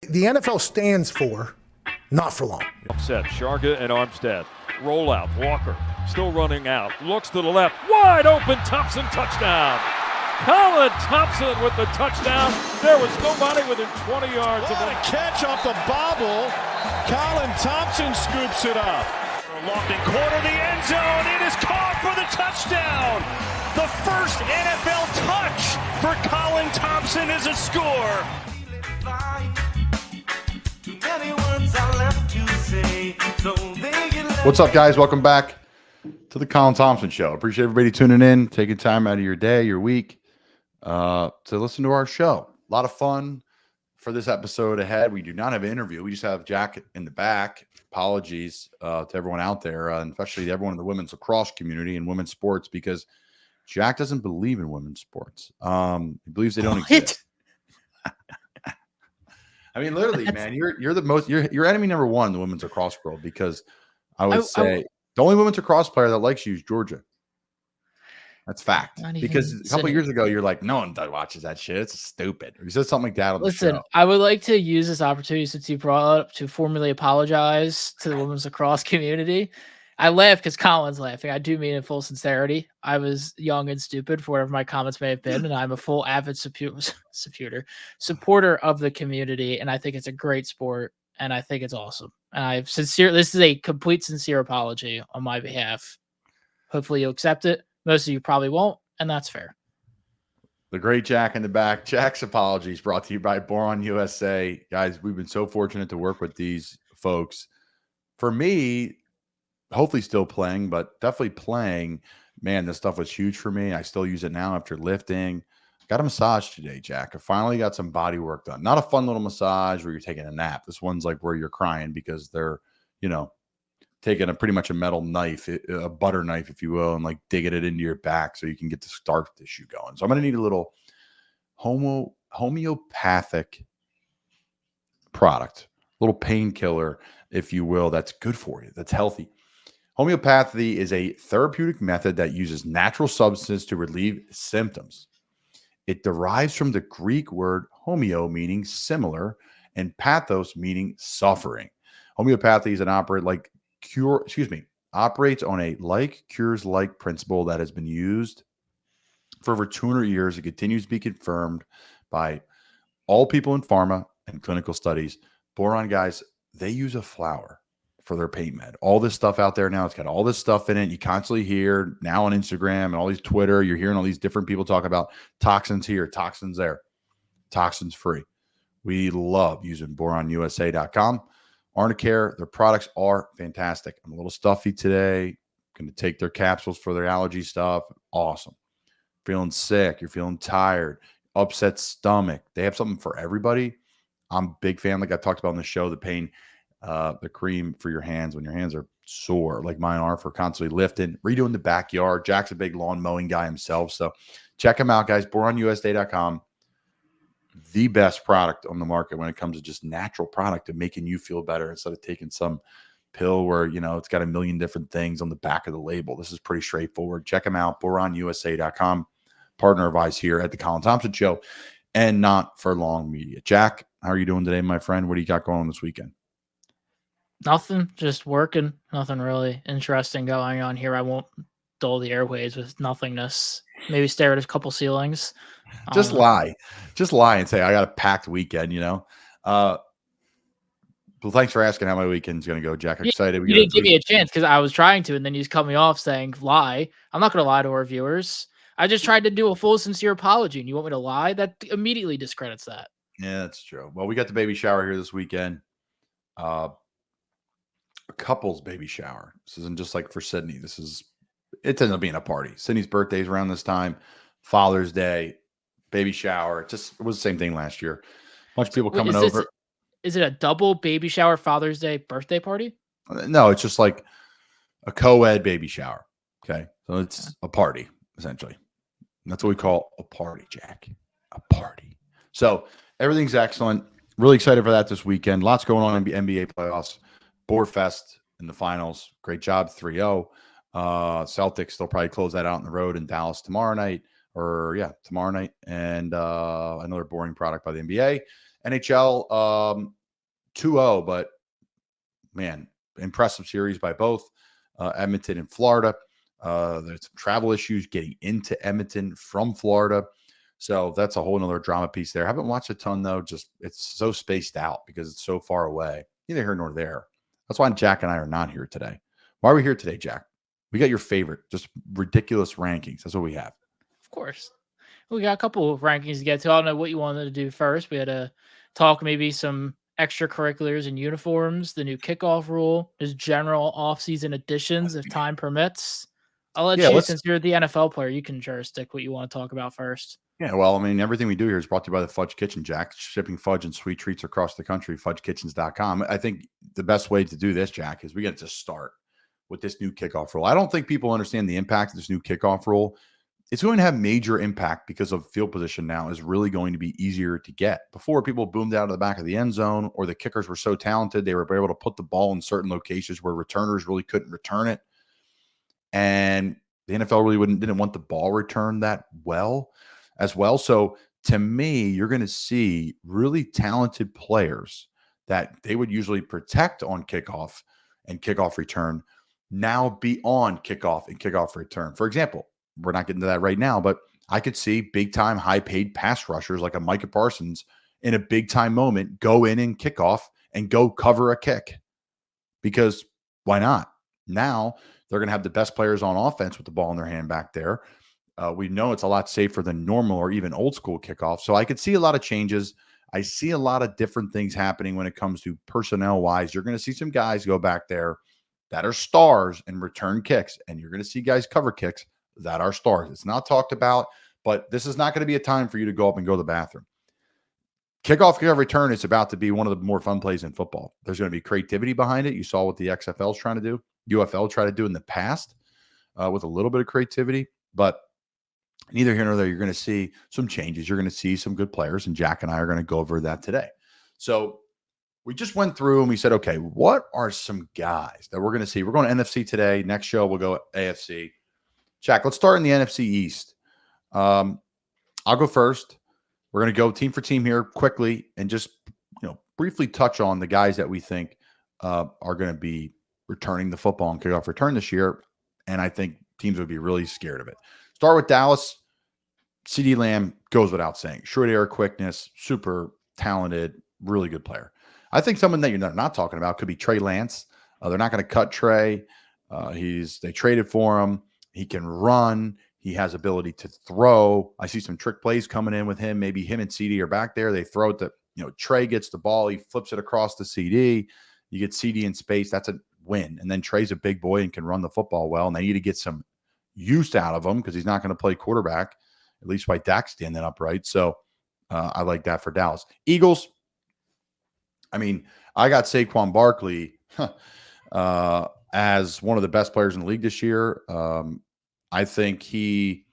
The NFL stands for not for long. Set, Sharga and Armstead. Roll out, Walker still running out. Looks to the left, wide open, Thompson touchdown. Colin Thompson with the touchdown. There was nobody within 20 yards. What a catch off the bobble. Colin Thompson scoops it up. Lofting corner, the end zone. It is caught for the touchdown. The first NFL touch for Colin Thompson is a score. What's up, guys? Welcome back to the Colin Thompson Show. Appreciate everybody tuning in, taking time out of your day, your week, to listen to our show. A lot of fun for this episode ahead. We do not have an interview. We just have Jack in the back. Apologies to everyone out there, and especially to everyone in the women's lacrosse community and women's sports, because Jack doesn't believe in women's sports. He believes they don't exist. I mean, literally, man, you're the most you're enemy number one in the women's lacrosse world, because I would say the only women's lacrosse player that likes you is Georgia. That's fact. Because a couple of years ago, you're like, no one watches that shit. It's stupid. Or you said something like that on the show. Listen, I would like to use this opportunity, since you brought it up, to formally apologize to the women's lacrosse community. I laugh because Colin's laughing. I do mean in full sincerity. I was young and stupid for whatever my comments may have been, and I'm a full avid supporter of the community, and I think it's a great sport, and I think it's awesome. And this is a complete sincere apology on my behalf. Hopefully you'll accept it. Most of you probably won't, and that's fair. The great Jack in the back. Jack's apologies brought to you by Boiron USA. Guys, we've been so fortunate to work with these folks. For me, hopefully still playing, but definitely playing, man, this stuff was huge for me. I still use it now after lifting. Got a massage today, Jack. I finally got some body work done. Not a fun little massage where you're taking a nap. This one's like where you're crying because they're, taking pretty much a metal knife, a butter knife, if you will, and like digging it into your back so you can get the scar tissue going. So I'm going to need a little homeopathic product, a little painkiller, if you will, that's good for you, that's healthy. Homeopathy is a therapeutic method that uses natural substances to relieve symptoms. It derives from the Greek word homeo, meaning similar, and pathos, meaning suffering. Homeopathy is operates on a like cures like principle that has been used for over 200 years. It continues to be confirmed by all people in pharma and clinical studies. Boiron, guys, they use a flower for their pain med. All this stuff out there now, it's got all this stuff in it. You constantly hear now on Instagram and all these Twitter, you're hearing all these different people talk about toxins here, toxins there, toxins free. We love using BoironUSA.com. Arnicare, their products are fantastic. I'm a little stuffy today. Going to take their capsules for their allergy stuff. Awesome. Feeling sick. You're feeling tired. Upset stomach. They have something for everybody. I'm a big fan, like I talked about on the show, the cream for your hands when your hands are sore, like mine are, for constantly lifting, redoing the backyard. Jack's a big lawn mowing guy himself. So check him out, guys. BoironUSA.com. The best product on the market when it comes to just natural product and making you feel better instead of taking some pill where, it's got a million different things on the back of the label. This is pretty straightforward. Check them out. BoironUSA.com. Partner of ours here at the Colin Thompson Show and Not for Long Media. Jack, how are you doing today, my friend? What do you got going on this weekend? Nothing, just working. Nothing really interesting going on here. I won't dull the airways with nothingness. Maybe stare at a couple ceilings. Just lie and say I got a packed weekend. Well, thanks for asking how my weekend's going to go, Jack. Excited. You didn't give me a chance because I was trying to, and then you just cut me off saying lie. I'm not going to lie to our viewers. I just tried to do a full, sincere apology, and you want me to lie? That immediately discredits that. Yeah, that's true. Well, we got the baby shower here this weekend. A couple's baby shower. This isn't just like for Sydney. It ends up being a party. Sydney's birthday is around this time. Father's Day, baby shower. It was the same thing last year. A bunch of people coming over. Is it a double baby shower, Father's Day, birthday party? No, it's just like a co-ed baby shower. Okay. So it's a party, essentially. And that's what we call a party, Jack. A party. So everything's excellent. Really excited for that this weekend. Lots going on in the NBA playoffs. Board Fest in the finals. Great job, 3-0. Celtics, they'll probably close that out on the road in Dallas tomorrow night. And another boring product by the NBA. NHL 2-0, but man, impressive series by both Edmonton and Florida. There's some travel issues getting into Edmonton from Florida. So that's a whole nother drama piece there. Haven't watched a ton though. Just it's so spaced out because it's so far away. Neither here nor there. That's why Jack and I are not here today. Why are we here today, Jack? We got your favorite, just ridiculous rankings. That's what we have. Of course. We got a couple of rankings to get to. I don't know what you wanted to do first. We had to talk maybe some extracurriculars and uniforms, the new kickoff rule, just general offseason additions if time permits. I'll let you, since you're the NFL player, you can jurisdict what you want to talk about first. Yeah, well, I mean, everything we do here is brought to you by the Fudge Kitchen, Jack. Shipping fudge and sweet treats across the country, fudgekitchens.com. I think the best way to do this, Jack, is we get to start with this new kickoff rule. I don't think people understand the impact of this new kickoff rule. It's going to have major impact because of field position now is really going to be easier to get. Before, people boomed out of the back of the end zone, or the kickers were so talented they were able to put the ball in certain locations where returners really couldn't return it. And the NFL really didn't want the ball returned that well as well. So to me, you're going to see really talented players that they would usually protect on kickoff and kickoff return now be on kickoff and kickoff return. For example, we're not getting to that right now, but I could see big time, high paid pass rushers like a Micah Parsons in a big time moment go in and kick off and go cover a kick, because why not? Now they're going to have the best players on offense with the ball in their hand back there. We know it's a lot safer than normal or even old school kickoff. So I could see a lot of changes. I see a lot of different things happening when it comes to personnel wise. You're going to see some guys go back there that are stars and return kicks, and you're going to see guys cover kicks that are stars. It's not talked about, but this is not going to be a time for you to go up and go to the bathroom. Kickoff return is about to be one of the more fun plays in football. There's going to be creativity behind it. You saw what the XFL is trying to do, UFL tried to do in the past with a little bit of creativity, but neither here nor there. You're going to see some changes. You're going to see some good players, and Jack and I are going to go over that today. So we just went through and we said, okay, what are some guys that we're going to see? We're going to NFC today. Next show, we'll go AFC. Jack, let's start in the NFC East. I'll go first. We're going to go team for team here quickly and just briefly touch on the guys that we think are going to be returning the football and kickoff return this year. And I think teams would be really scared of it. Start with Dallas. CeeDee Lamb goes without saying. Short air quickness, super talented, really good player. I think someone that you're not talking about could be Trey Lance. They're not going to cut Trey. They traded for him. He can run. He has ability to throw. I see some trick plays coming in with him. Maybe him and CD are back there. They throw it to, Trey gets the ball. He flips it across to CD. You get CD in space. That's a win. And then Trey's a big boy and can run the football well. And they need to get some use out of him because he's not going to play quarterback, at least by Dak standing upright. So I like that for Dallas. Eagles. I mean, I got Saquon Barkley as one of the best players in the league this year. I think he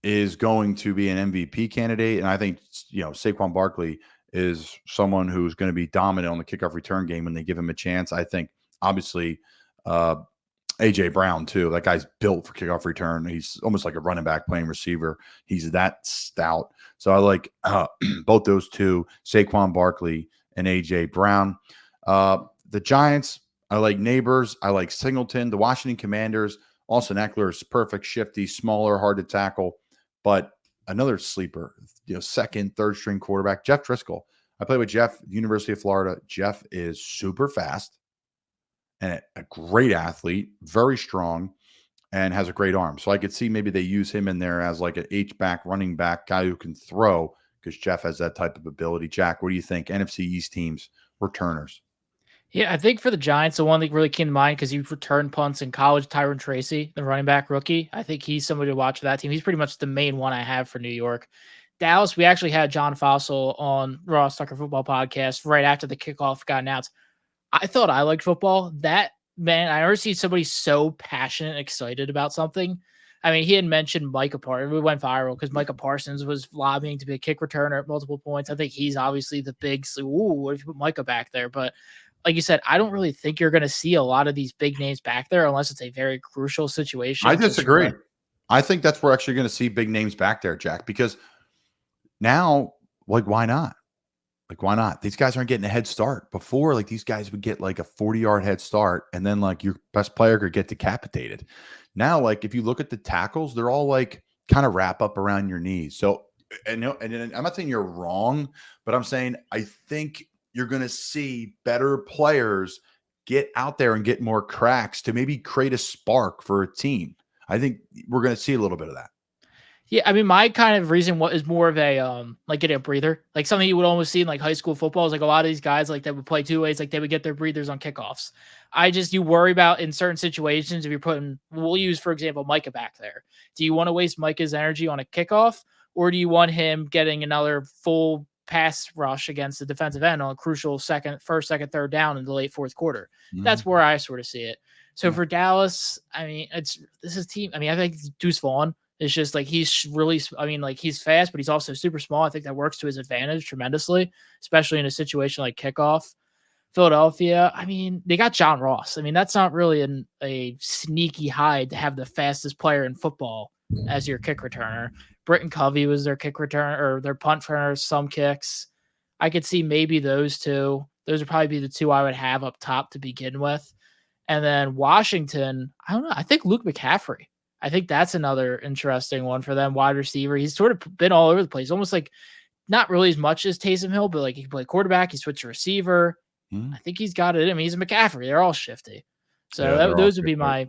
is going to be an MVP candidate. And I think, Saquon Barkley is someone who's going to be dominant on the kickoff return game when they give him a chance. I think, obviously, A.J. Brown, too. That guy's built for kickoff return. He's almost like a running back playing receiver. He's that stout. So I like both those two, Saquon Barkley and A.J. Brown. The Giants, I like Neighbors. I like Singleton. The Washington Commanders, Austin Eckler is perfect, shifty, smaller, hard to tackle. But another sleeper, second, third string quarterback, Jeff Driscoll. I played with Jeff at the University of Florida. Jeff is super fast and a great athlete, very strong, and has a great arm. So I could see maybe they use him in there as like an H-back, running back, guy who can throw, because Jeff has that type of ability. Jack, what do you think? NFC East teams, returners. Yeah, I think for the Giants, the one that really came to mind because he returned punts in college, Tyron Tracy, the running back rookie. I think he's somebody to watch for that team. He's pretty much the main one I have for New York. Dallas, we actually had John Fossil on Ross Tucker Football Podcast right after the kickoff got announced. I thought I liked football. That, man, I never see somebody so passionate and excited about something. I mean, he had mentioned Micah Parsons. We went viral because Micah Parsons was lobbying to be a kick returner at multiple points. I think he's obviously the big, what if you put Micah back there? But like you said, I don't really think you're going to see a lot of these big names back there unless it's a very crucial situation. I disagree. I think that's where we're actually going to see big names back there, Jack, because now, why not? Like, why not? These guys aren't getting a head start. Before, like, these guys would get like a 40-yard head start, and then like your best player could get decapitated. Now, like, if you look at the tackles, they're all like kind of wrap up around your knees. So, and I'm not saying you're wrong, but I'm saying I think you're going to see better players get out there and get more cracks to maybe create a spark for a team. I think we're going to see a little bit of that. Yeah, I mean, my kind of reason is more of a like getting a breather, like something you would almost see in like high school football is like a lot of these guys like that would play two ways, like they would get their breathers on kickoffs. You worry about in certain situations if you're putting, we'll use for example Micah back there. Do you want to waste Micah's energy on a kickoff, or do you want him getting another full pass rush against the defensive end on a crucial first, second, third down in the late fourth quarter? That's where I sort of see it. So for Dallas, I mean, this is team. I mean, I think Deuce Vaughn. It's just like he's really, I mean, like he's fast, but he's also super small. I think that works to his advantage tremendously, especially in a situation like kickoff. Philadelphia, I mean, they got John Ross. I mean, that's not really a sneaky hide to have the fastest player in football as your kick returner. Britton Covey was their kick returner or their punt returner, some kicks. I could see maybe those two. Those would probably be the two I would have up top to begin with. And then Washington, I don't know. I think Luke McCaffrey. I think that's another interesting one for them. Wide receiver. He's sort of been all over the place. Almost like not really as much as Taysom Hill, but like he can play quarterback. He switched to receiver. I think he's got it. I mean, he's a McCaffrey. They're all shifty. So those would be my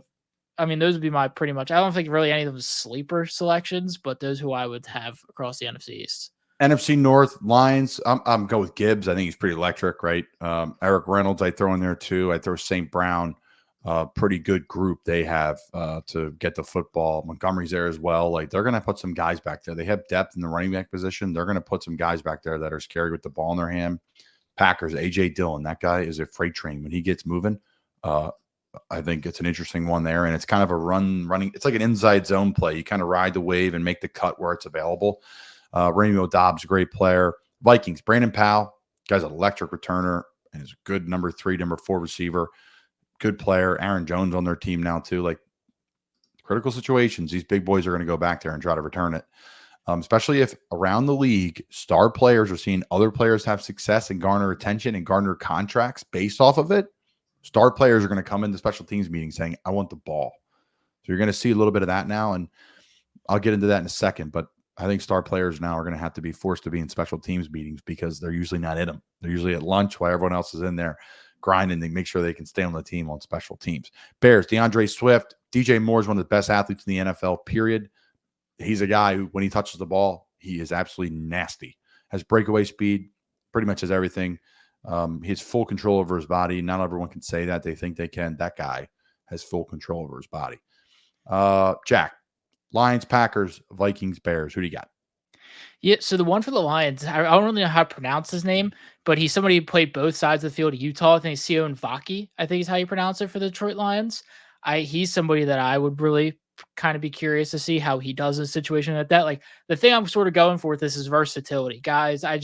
pretty much. I don't think really any of them sleeper selections, but those who I would have across the NFC East. NFC North Lions. I'm go with Gibbs. I think he's pretty electric, right? Eric Reynolds, I throw in there too. I throw St. Brown. Pretty good group they have to get the football. Montgomery's there as well. Like they're going to put some guys back there. They have depth in the running back position. They're going to put some guys back there that are scary with the ball in their hand. Packers, AJ Dillon, that guy is a freight train when he gets moving. I think it's an interesting one there, and it's kind of a running. It's like an inside zone play. You kind of ride the wave and make the cut where it's available. Romeo Dobbs, great player. Vikings, Brandon Powell, guy's an electric returner and is a good number 3, number 4 receiver. Good player. Aaron Jones on their team now too. Like critical situations, these big boys are going to go back there and try to return it. Especially if around the league, star players are seeing other players have success and garner attention and garner contracts based off of it. Star players are going to come into special teams meetings saying, I want the ball. So you're going to see a little bit of that now. And I'll get into that in a second, but I think star players now are going to have to be forced to be in special teams meetings because they're usually not in them. They're usually at lunch while everyone else is in there grinding. They make sure they can stay on the team on special teams. Bears, DeAndre Swift, DJ Moore is one of the best athletes in the NFL, period. He's a guy who, when he touches the ball, he is absolutely nasty. Has breakaway speed, pretty much has everything. He has full control over his body. Not everyone can say that. They think they can. That guy has full control over his body. Jack, Lions, Packers, Vikings, Bears. Who do you got? Yeah, so the one for the Lions, I don't really know how to pronounce his name, but he's somebody who played both sides of the field at Utah. I think it's Sion Vaki, I think is how you pronounce it for the Detroit Lions. He's somebody that I would really kind of be curious to see how he does in a situation like that. Like the thing I'm sort of going for with this is versatility. Guys, I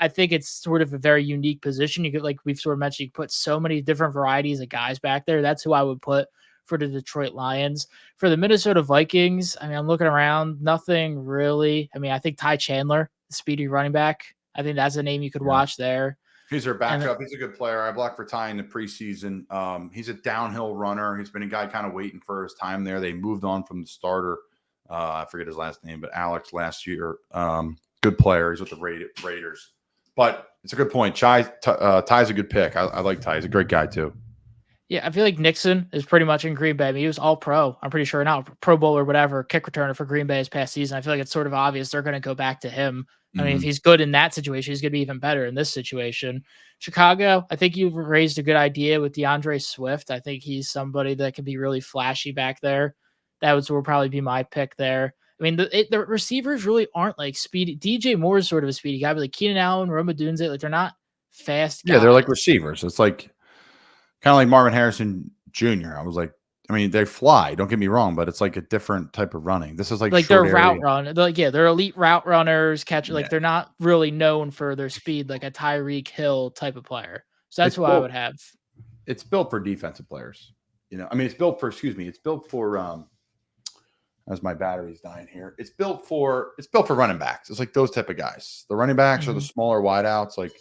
think it's sort of a very unique position. You could, like we've sort of mentioned, you put so many different varieties of guys back there. That's who I would put for the Detroit Lions. For the Minnesota Vikings, I mean, I'm looking around, nothing really. I mean, I think Ty Chandler, the speedy running back, I think that's a name you could watch there. He's their backup. He's a good player. I blocked for Ty in the preseason. He's a downhill runner. He's been a guy kind of waiting for his time there. They moved on from the starter. I forget his last name, but Alex last year. Good player. He's with the Raiders. But it's a good point. Ty's a good pick. I like Ty. He's a great guy too. Yeah, I feel like Nixon is pretty much in Green Bay. I mean, he was all pro. I'm pretty sure now Pro Bowl or whatever, kick returner for Green Bay this past season. I feel like it's sort of obvious they're going to go back to him. I mean, if he's good in that situation, he's going to be even better in this situation. Chicago, I think you've raised a good idea with DeAndre Swift. I think he's somebody that can be really flashy back there. That would probably be my pick there. I mean, the receivers really aren't like speedy. DJ Moore is sort of a speedy guy, but like Keenan Allen, Rome Odunze, like they're not fast guys. Yeah, they're like receivers. It's like kind of like Marvin Harrison Jr. I was like, I mean, they fly. Don't get me wrong, but it's like a different type of running. This is like they're route run. Like, yeah, they're elite route runners, catcher. Like they're not really known for their speed, like a Tyreek Hill type of player. So that's who I would have. It's built for defensive players. You know, I mean, it's built for as my battery's dying here. It's built for running backs. It's like those type of guys. The running backs are the smaller wideouts. Like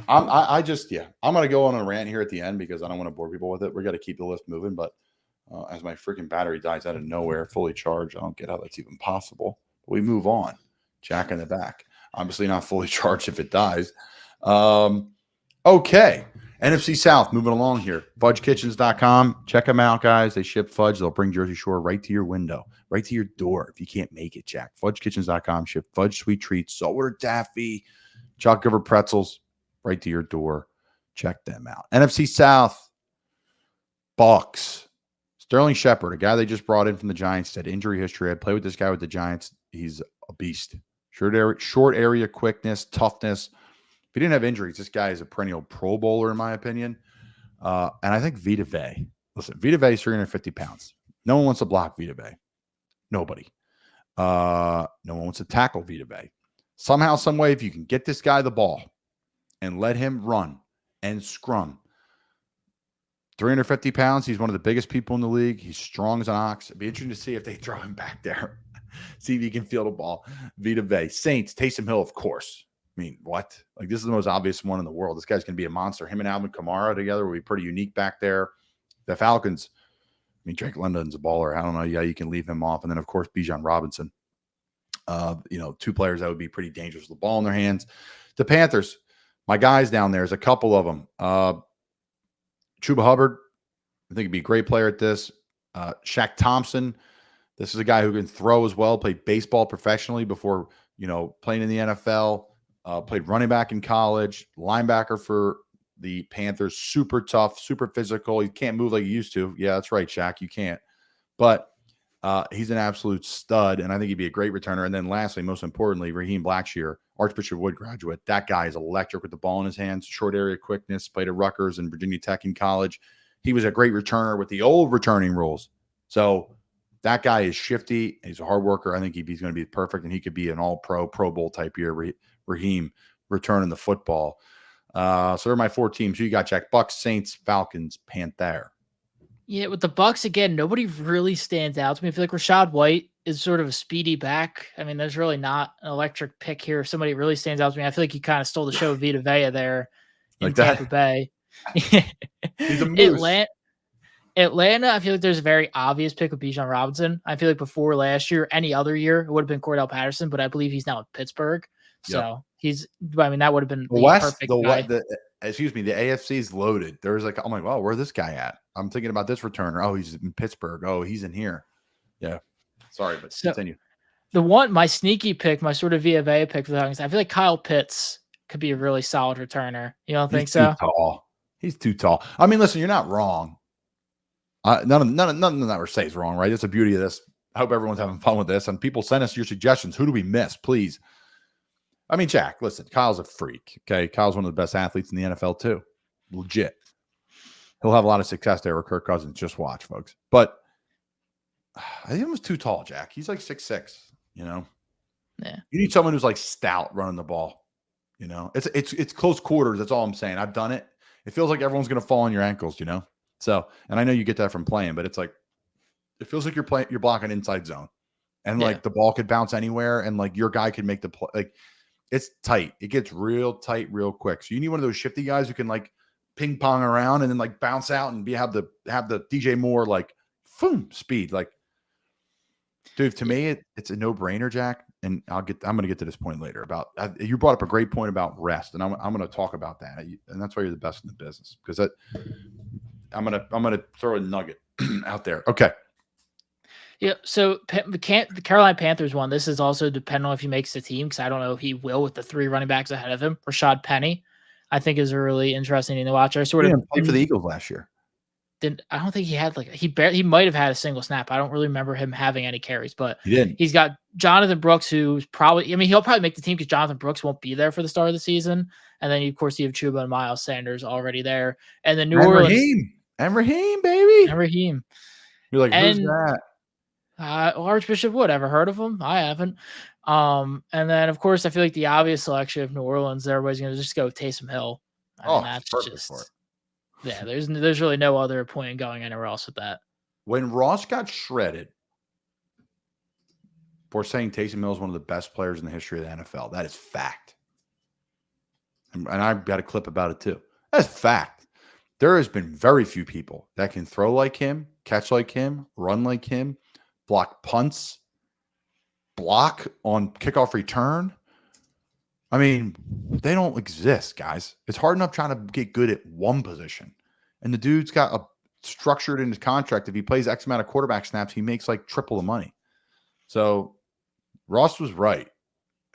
I'm gonna go on a rant here at the end because I don't want to bore people with it. We got to keep the list moving, but as my freaking battery dies out of nowhere, fully charged, I don't get how that's even possible. But we move on. Jack in the back. Obviously not fully charged if it dies. Okay. NFC South, moving along here. FudgeKitchens.com. Check them out, guys. They ship fudge. They'll bring Jersey Shore right to your window, right to your door if you can't make it, Jack. FudgeKitchens.com. Ship fudge, sweet treats, saltwater taffy, chocolate covered pretzels right to your door. Check them out. NFC South, Bucks. Sterling Shepard, a guy they just brought in from the Giants, had injury history. I played with this guy with the Giants. He's a beast. Short area quickness, toughness. If he didn't have injuries, this guy is a perennial Pro Bowler, in my opinion. And I think Vita Vea. Listen, Vita Vea is 350 pounds. No one wants to block Vita Vea. Nobody. No one wants to tackle Vita Vea. Somehow, some way, if you can get this guy the ball and let him run and scrum, 350 pounds. He's one of the biggest people in the league. He's strong as an ox. It'd be interesting to see if they throw him back there. See if he can field a ball. Vita Vea. Saints, Taysom Hill, of course. I mean, what? Like, this is the most obvious one in the world. This guy's going to be a monster. Him and Alvin Kamara together will be pretty unique back there. The Falcons, I mean, Drake London's a baller. I don't know. Yeah, you can leave him off. And then, of course, Bijan Robinson. Two players that would be pretty dangerous with the ball in their hands. The Panthers, my guys down there, there's a couple of them. Chuba Hubbard, I think he'd be a great player at this. Shaq Thompson, this is a guy who can throw as well, played baseball professionally before, playing in the NFL, played running back in college, linebacker for the Panthers, super tough, super physical. He can't move like he used to. Yeah, that's right, Shaq, you can't. But he's an absolute stud, and I think he'd be a great returner. And then lastly, most importantly, Raheem Blackshear, Archbishop Wood graduate. That guy is electric with the ball in his hands, short area quickness, played at Rutgers and Virginia Tech in college. He was a great returner with the old returning rules. So that guy is shifty. He's a hard worker. I think he's going to be perfect, and he could be an all-pro, Pro Bowl type year, Raheem, returning the football. So they're my four teams. You got Jack, Bucks, Saints, Falcons, Panther. Yeah, with the Bucks, again, nobody really stands out to me. I feel like Rachaad White is sort of a speedy back. I mean, there's really not an electric pick here. If somebody really stands out to me, I feel like he kind of stole the show of Vita Vea there in Like that? Tampa Bay. He's a moose. Atlanta, I feel like there's a very obvious pick with Bijan Robinson. I feel like before last year, any other year, it would have been Cordell Patterson, but I believe he's now in Pittsburgh. So that would have been the perfect guy. The AFC is loaded. There's like, I'm like, wow, where's this guy at? I'm thinking about this returner. Oh, he's in Pittsburgh. Oh, he's in here. Yeah. Sorry, but continue. My sneaky pick, my sort of Via Vea pick for the Falcons, I feel like Kyle Pitts could be a really solid returner. You don't think so? He's too tall. I mean, listen, you're not wrong. None of that we say is wrong, right? That's the beauty of this. I hope everyone's having fun with this. And people send us your suggestions. Who do we miss, please? I mean, Jack, listen, Kyle's a freak. Okay. Kyle's one of the best athletes in the NFL, too. Legit. He'll have a lot of success there with Kirk Cousins. Just watch, folks. But I think he was too tall, Jack. He's like 6'6", Yeah. You need someone who's like stout running the ball. It's close quarters. That's all I'm saying. I've done it. It feels like everyone's going to fall on your ankles, So, and I know you get that from playing, but it's like, it feels like you're blocking inside zone. And like the ball could bounce anywhere and like your guy could make the play. Like, it's tight. It gets real tight real quick. So you need one of those shifty guys who can like ping pong around and then like bounce out and have the DJ Moore like boom speed. Like, dude, to me it's a no-brainer, Jack. And I'm going to get to this point later about you brought up a great point about rest, and I'm going to talk about that. And that's why you're the best in the business, because I'm going to throw a nugget out there. Okay. Yeah, so the Carolina Panthers one, this is also dependent on if he makes the team, because I don't know if he will with the three running backs ahead of him. Rashad Penny, I think, is a really interesting thing to watch. I sort of played for the Eagles last year. I don't think he had he might have had a single snap. I don't really remember him having any carries, but he didn't. He's got Jonathan Brooks, who's he'll probably make the team because Jonathan Brooks won't be there for the start of the season. And then, of course, you have Chuba and Miles Sanders already there. And then Raheem, baby. And Raheem. You're like, who's that? Archbishop Wood. Ever heard of him? I haven't. And then, of course, I feel like the obvious selection of New Orleans, everybody's going to just go with Taysom Hill. That's perfect for it. Yeah, there's really no other point in going anywhere else with that. When Ross got shredded, for saying Taysom Hill is one of the best players in the history of the NFL. That is fact. And I've got a clip about it too. That's fact. There has been very few people that can throw like him, catch like him, run like him, block punts, block on kickoff return. I mean, they don't exist, guys. It's hard enough trying to get good at one position. And the dude's got a structured in his contract. If he plays X amount of quarterback snaps, he makes like triple the money. So Ross was right.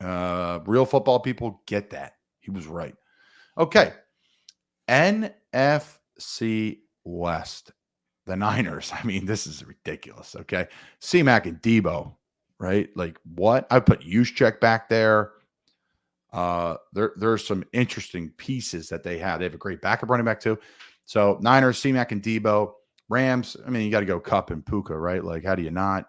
Real football people get that. He was right. Okay. NFC West. The Niners. I mean, this is ridiculous. Okay. C-Mac and Debo, right? Like what? I put Juszczyk back there. There's some interesting pieces that they have. They have a great backup running back too. So Niners, C-Mac and Debo. Rams, I mean, you got to go Kupp and Puka, right? Like, how do you not?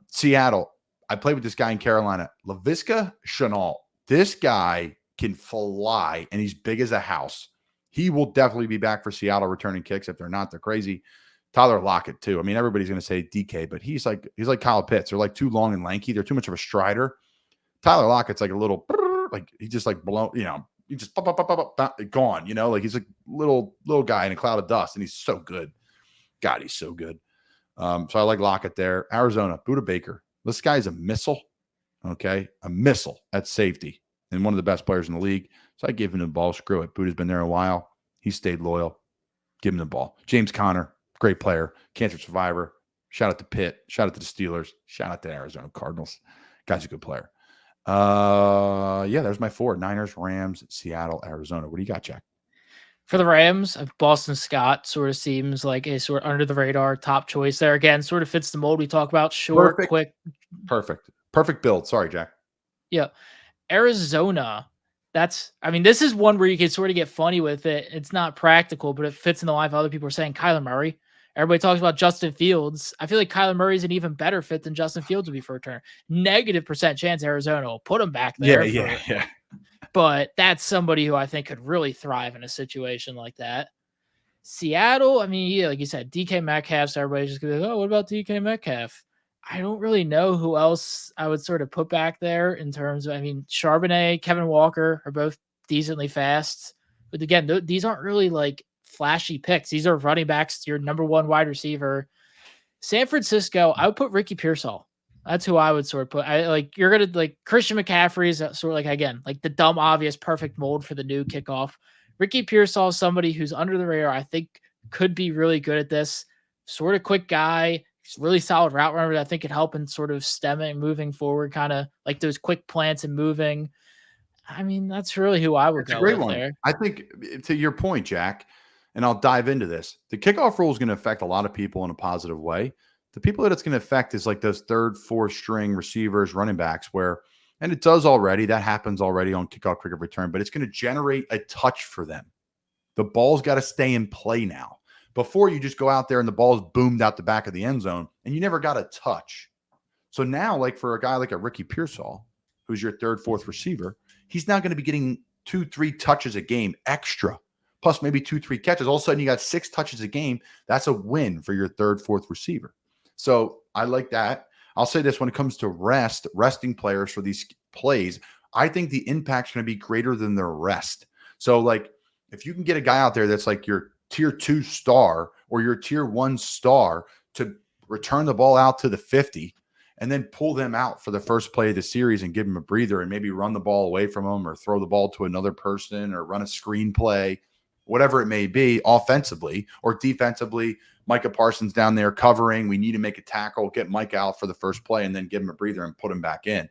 Seattle, I played with this guy in Carolina, Laviska Shenault. This guy can fly, and he's big as a house. He will definitely be back for Seattle returning kicks. If they're not, they're crazy. Tyler Lockett, too. I mean, everybody's going to say DK, but he's like Kyle Pitts. They're like too long and lanky. They're too much of a strider. Tyler Lockett's like a little, like he just like blown, he just gone, like he's a little guy in a cloud of dust, and he's so good. God, he's so good. So I like Lockett there. Arizona, Budda Baker. This guy's a missile, okay? A missile at safety and one of the best players in the league. So I give him the ball. Screw it. Budda's been there a while. He stayed loyal. Give him the ball. James Conner, great player, cancer survivor. Shout out to Pitt. Shout out to the Steelers. Shout out to Arizona Cardinals. Guy's a good player. Yeah, there's my 4. Niners, Rams, Seattle, Arizona. What do you got, Jack? For the Rams, Boston Scott sort of seems like a sort of under the radar top choice there. Again, sort of fits the mold we talk about. Short, quick. Perfect build. Sorry, Jack. Yeah. Arizona. This is one where you can sort of get funny with it. It's not practical, but it fits in the line of other people are saying Kyler Murray. Everybody talks about Justin Fields. I feel like Kyler Murray is an even better fit than Justin Fields would be for return. -% chance Arizona will put him back there. Yeah. But that's somebody who I think could really thrive in a situation like that. Seattle, I mean, yeah, like you said, DK Metcalf. So everybody's just going to be like, oh, what about DK Metcalf? I don't really know who else I would sort of put back there in terms of, Charbonnet, Kevin Walker are both decently fast. But again, these aren't really like flashy picks. These are running backs, your number 1 wide receiver. San Francisco, I would put Ricky Pearsall. That's who I would sort of put. You're going to like Christian McCaffrey is sort of like, again, like the dumb, obvious, perfect mold for the new kickoff. Ricky Pearsall is somebody who's under the radar. I think could be really good at this sort of quick guy. He's really solid route runner that I think could help in sort of stemming, moving forward, kind of like those quick plants and moving. That's really who I would go with there. I think to your point, Jack, and I'll dive into this. The kickoff rule is going to affect a lot of people in a positive way. The people that it's going to affect is like those 3rd, 4th string receivers, running backs and it does already. That happens already on kickoff, kickoff return, but it's going to generate a touch for them. The ball's got to stay in play now. Before you just go out there and the ball's boomed out the back of the end zone and you never got a touch. So now, like for a guy like a Ricky Pearsall, who's your 3rd, 4th receiver, he's now going to be getting 2-3 touches a game extra, plus maybe 2-3 catches. All of a sudden you got 6 touches a game. That's a win for your 3rd, 4th receiver. So I like that. I'll say this when it comes to resting players for these plays, I think the impact's going to be greater than their rest. So like if you can get a guy out there that's like your tier 2 star or your tier 1 star to return the ball out to the 50 and then pull them out for the first play of the series and give them a breather and maybe run the ball away from them or throw the ball to another person or run a screen play, whatever it may be, offensively or defensively. Micah Parsons down there covering. We need to make a tackle, get Mike out for the first play, and then give him a breather and put him back in.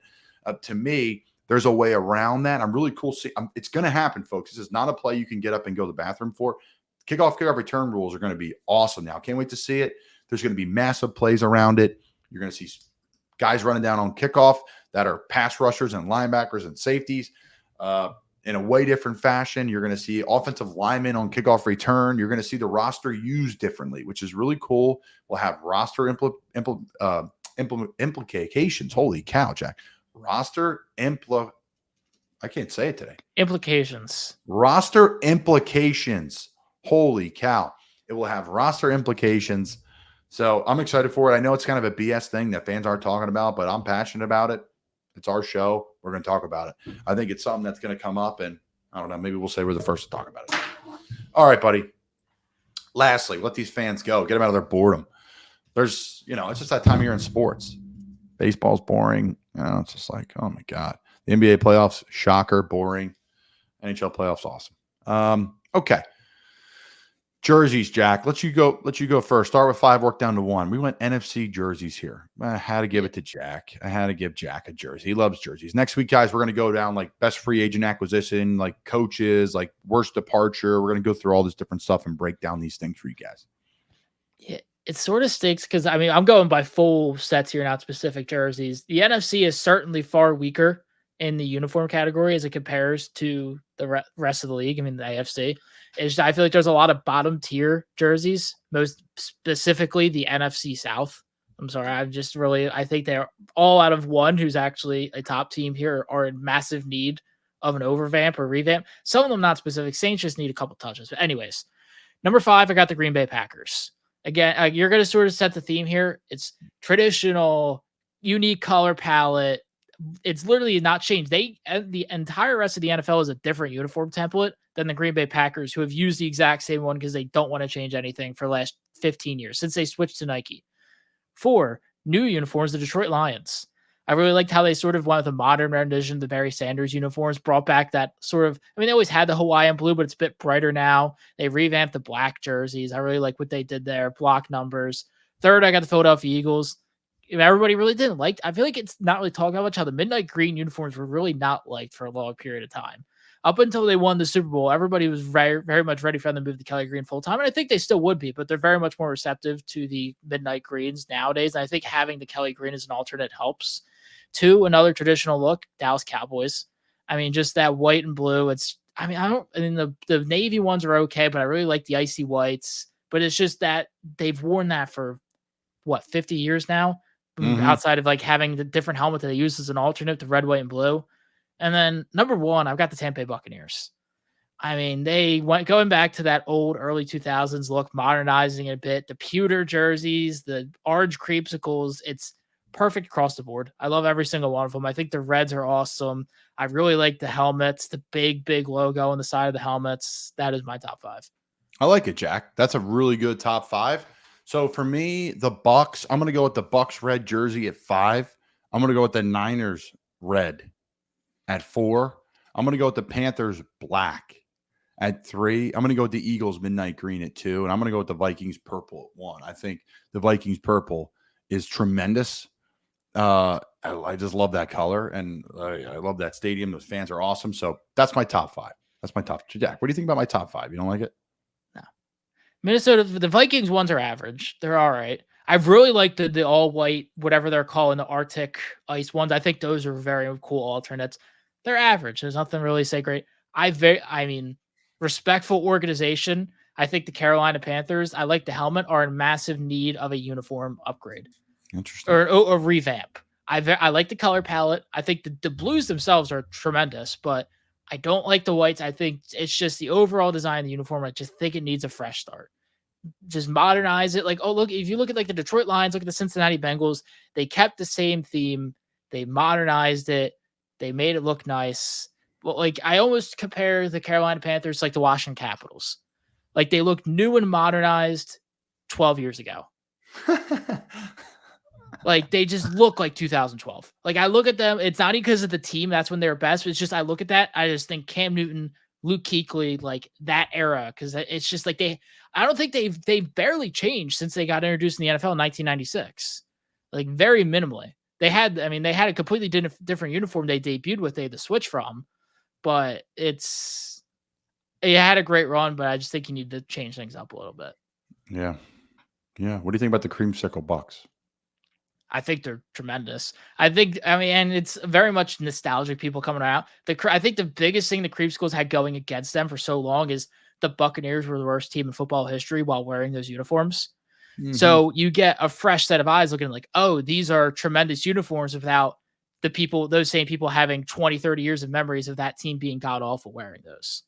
To me, there's a way around that. I'm really cool. It's going to happen, folks. This is not a play you can get up and go to the bathroom for. Kickoff return rules are going to be awesome now. Can't wait to see it. There's going to be massive plays around it. You're going to see guys running down on kickoff that are pass rushers and linebackers and safeties. In a way different fashion. You're going to see offensive linemen on kickoff return. You're going to see the roster used differently, which is really cool. We'll have roster implications. Holy cow, Jack. I can't say it today. Implications. Roster implications. Holy cow. It will have roster implications. So I'm excited for it. I know it's kind of a BS thing that fans aren't talking about, but I'm passionate about it. It's our show. We're going to talk about it. I think it's something that's going to come up, and I don't know, maybe we'll say we're the first to talk about it. All right, buddy. Lastly, let these fans go. Get them out of their boredom. There's, it's just that time of year in sports. Baseball's boring. It's just like, oh my God. The NBA playoffs, shocker, boring. NHL playoffs, awesome. Okay. Jerseys, Jack. Let you go first. Start with 5, work down to 1. We went NFC jerseys here. I had to give it to Jack. I had to give Jack a jersey. He loves jerseys. Next week, guys, we're going to go down like best free agent acquisition, like coaches, like worst departure. We're going to go through all this different stuff and break down these things for you guys. Yeah, it sort of stinks because, I'm going by full sets here, not specific jerseys. The NFC is certainly far weaker in the uniform category as it compares to the rest of the league. The AFC. I feel like there's a lot of bottom tier jerseys, most specifically the NFC South. I'm sorry. I think they're all out of one who's actually a top team here are in massive need of an overvamp or revamp. Some of them not specific. Saints just need a couple touches. But anyways, number 5, I got the Green Bay Packers. Again, you're going to sort of set the theme here. It's traditional, unique color palette. It's literally not changed. The entire rest of the NFL is a different uniform template than the Green Bay Packers, who have used the exact same one because they don't want to change anything for the last 15 years since they switched to Nike. 4, new uniforms, the Detroit Lions. I really liked how they sort of went with a modern rendition of the Barry Sanders uniforms, brought back that sort of, they always had the Hawaiian blue, but it's a bit brighter now. They revamped the black jerseys. I really like what they did there. Block numbers. 3rd, I got the Philadelphia Eagles. Everybody really didn't like. I feel like it's not really talked about much how the midnight green uniforms were really not liked for a long period of time. Up until they won the Super Bowl, everybody was very, very much ready for them to move to Kelly Green full time. And I think they still would be, but they're very much more receptive to the midnight greens nowadays. And I think having the Kelly Green as an alternate helps. 2, another traditional look, Dallas Cowboys. Just that white and blue. The navy ones are okay, but I really like the icy whites. But it's just that they've worn that for 50 years now. Outside of having the different helmet that they use as an alternate, the red, white, and blue. And then number 1, I've got the Tampa Bay Buccaneers. They went going back to that old early 2000s look, modernizing it a bit. The pewter jerseys, the orange creamsicles, it's perfect across the board. I love every single one of them. I think the reds are awesome. I really like the helmets, the big, big logo on the side of the helmets. That is my top 5. I like it, Jack. That's a really good top 5. So for me, the Bucks, I'm going to go with the Bucks red jersey at 5. I'm going to go with the Niners red at 4. I'm going to go with the Panthers black at 3. I'm going to go with the Eagles midnight green at 2. And I'm going to go with the Vikings purple at 1. I think the Vikings purple is tremendous. I just love that color. And I love that stadium. Those fans are awesome. So that's my top 5. That's my top. Jack, what do you think about my top 5? You don't like it? Minnesota, the Vikings ones are average. They're all right. I really like the all white, whatever they're calling the Arctic ice ones. I think those are very cool alternates. They're average. There's nothing really say great. Respectful organization. I think the Carolina Panthers, I like the helmet, are in massive need of a uniform upgrade. Interesting. Or a revamp. I like the color palette. I think the blues themselves are tremendous, but I don't like the whites. I think it's just the overall design of the uniform. I just think it needs a fresh start. Just modernize it. If you look at the Detroit Lions, look at the Cincinnati Bengals, they kept the same theme. They modernized it. They made it look nice. But I almost compare the Carolina Panthers to the Washington Capitals. They look new and modernized 12 years ago. They just look like 2012. I look at them. It's not because of the team. That's when they were best. But it's just, I look at that. I just think Cam Newton, Luke Kuechly, that era. Because it's just I don't think they've barely changed since they got introduced in the NFL in 1996. Very minimally. They had a completely different uniform they debuted with. They had to switch from. But it had a great run. But I just think you need to change things up a little bit. Yeah. Yeah. What do you think about the creamsicle Bucks? I think they're tremendous. And it's very much nostalgic people coming out. I think the biggest thing the Creepsicles had going against them for so long is the Buccaneers were the worst team in football history while wearing those uniforms. Mm-hmm. So you get a fresh set of eyes looking these are tremendous uniforms without those same people having 20, 30 years of memories of that team being god awful wearing those.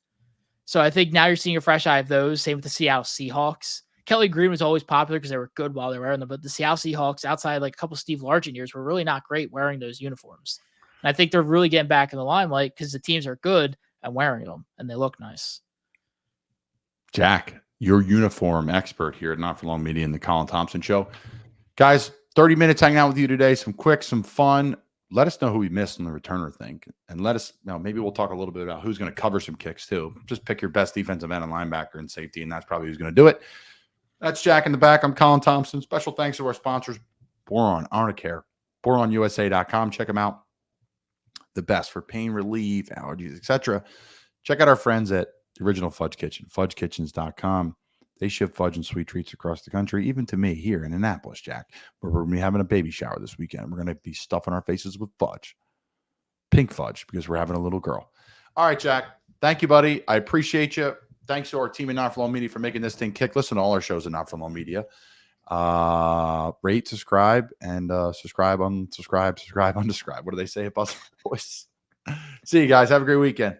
So I think now you're seeing a fresh eye of those. Same with the Seattle Seahawks. Kelly Green was always popular because they were good while they were wearing them, but the Seattle Seahawks, outside like a couple Steve Largent years, were really not great wearing those uniforms. And I think they're really getting back in the limelight because the teams are good at wearing them and they look nice. Jack, your uniform expert here at Not For Long Media and the Colin Thompson Show. Guys, 30 minutes hanging out with you today. Some quick, some fun. Let us know who we missed on the returner thing. And let us know, maybe we'll talk a little bit about who's going to cover some kicks too. Just pick your best defensive end and linebacker and safety, and that's probably who's going to do it. That's Jack in the back. I'm Colin Thompson. Special thanks to our sponsors, Boiron, Arnicare, BoironUSA.com. Check them out. The best for pain relief, allergies, etc. Check out our friends at the Original Fudge Kitchen, fudgekitchens.com. They ship fudge and sweet treats across the country, even to me here in Annapolis, Jack, where we're going to be having a baby shower this weekend. We're going to be stuffing our faces with fudge, pink fudge, because we're having a little girl. All right, Jack. Thank you, buddy. I appreciate you. Thanks to our team at Not For Long Media for making this thing kick. Listen to all our shows at Not For Long Media. Rate, subscribe, and subscribe, unsubscribe. What do they say at Buzzard Voice? See you guys. Have a great weekend.